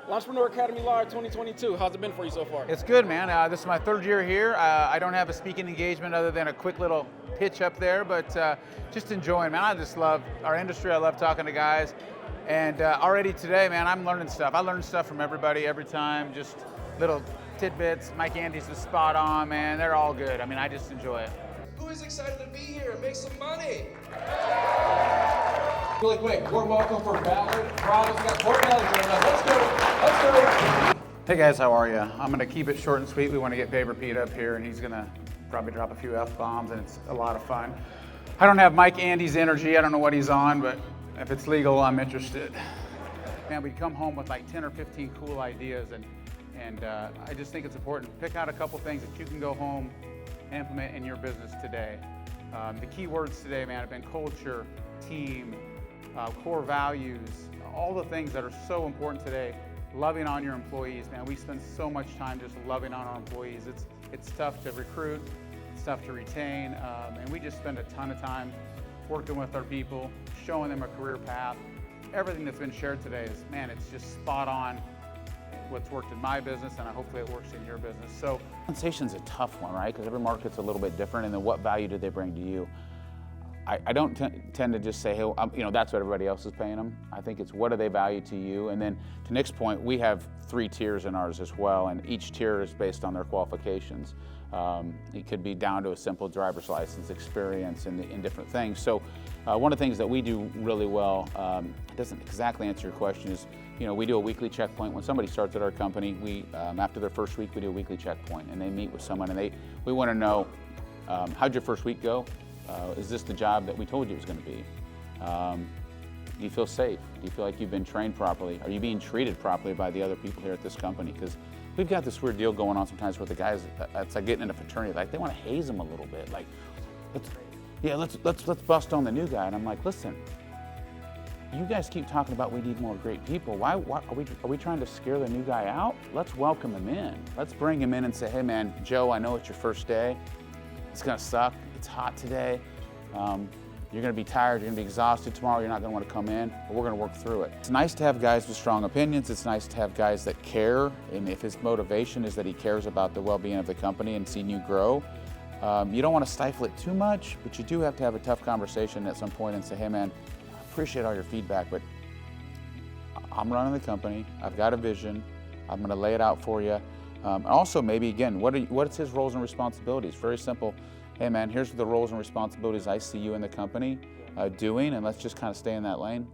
Lawntrepreneur Academy Live 2022. How's it been for you so far? It's good, man. This is my third year here. I don't have a speaking engagement other than a quick little pitch up there, but just enjoying, man. I just love our industry. I love talking to guys. And already today, man, I'm learning stuff. I learn stuff from everybody every time, just little tidbits. Mike Andy's is spot on, man. They're all good. I mean, I just enjoy it. Who is excited to be here and make some money? Really quick, warm welcome for Ballard. Providence got Court Bellinger. Let's go. Hey guys, how are you? I'm gonna keep it short and sweet. We want to get Paper Pete up here, and he's gonna probably drop a few F-bombs, and it's a lot of fun. I don't have Mike Andy's energy. I don't know what he's on, but if it's legal, I'm interested. Man, we come home with like 10 or 15 cool ideas, and I just think it's important to pick out a couple things that you can go home and implement in your business today. The key words today, man, have been culture, team, core values, all the things that are so important today. Loving on your employees, man. We spend so much time just loving on our employees. It's tough to recruit, it's tough to retain, and we just spend a ton of time working with our people, showing them a career path. Everything that's been shared today is, man, it's just spot on what's worked in my business, and hopefully it works in your business. So compensation's a tough one, right? Because every market's a little bit different, and then what value do they bring to you? I don't tend to just say, hey, that's what everybody else is paying them. I think it's what do they value to you? And then to Nick's point, we have 3 tiers in ours as well, and each tier is based on their qualifications. It could be down to a simple driver's license, experience, and different things. So one of the things that we do really well, it doesn't exactly answer your question, is we do a weekly checkpoint. When somebody starts at our company, we after their first week, we do a weekly checkpoint, and they meet with someone, and we want to know, how'd your first week go? Is this the job that we told you it was going to be? Do you feel safe? Do you feel like you've been trained properly? Are you being treated properly by the other people here at this company? Because we've got this weird deal going on sometimes with the guys. It's like getting in a fraternity. Like they want to haze them a little bit. Like, let's bust on the new guy. And I'm like, listen, you guys keep talking about we need more great people. Why are we trying to scare the new guy out? Let's welcome him in. Let's bring him in and say, hey man, Joe, I know it's your first day. It's gonna suck. It's hot today. You're gonna be tired, you're gonna be exhausted tomorrow, you're not gonna wanna come in, but we're gonna work through it. It's nice to have guys with strong opinions. It's nice to have guys that care, and if his motivation is that he cares about the well-being of the company and seeing you grow, you don't wanna stifle it too much, but you do have to have a tough conversation at some point and say, hey man, I appreciate all your feedback, but I'm running the company, I've got a vision, I'm gonna lay it out for you. Also, maybe again, what's his roles and responsibilities? Very simple. Hey man, here's the roles and responsibilities I see you in the company doing, and let's just kind of stay in that lane.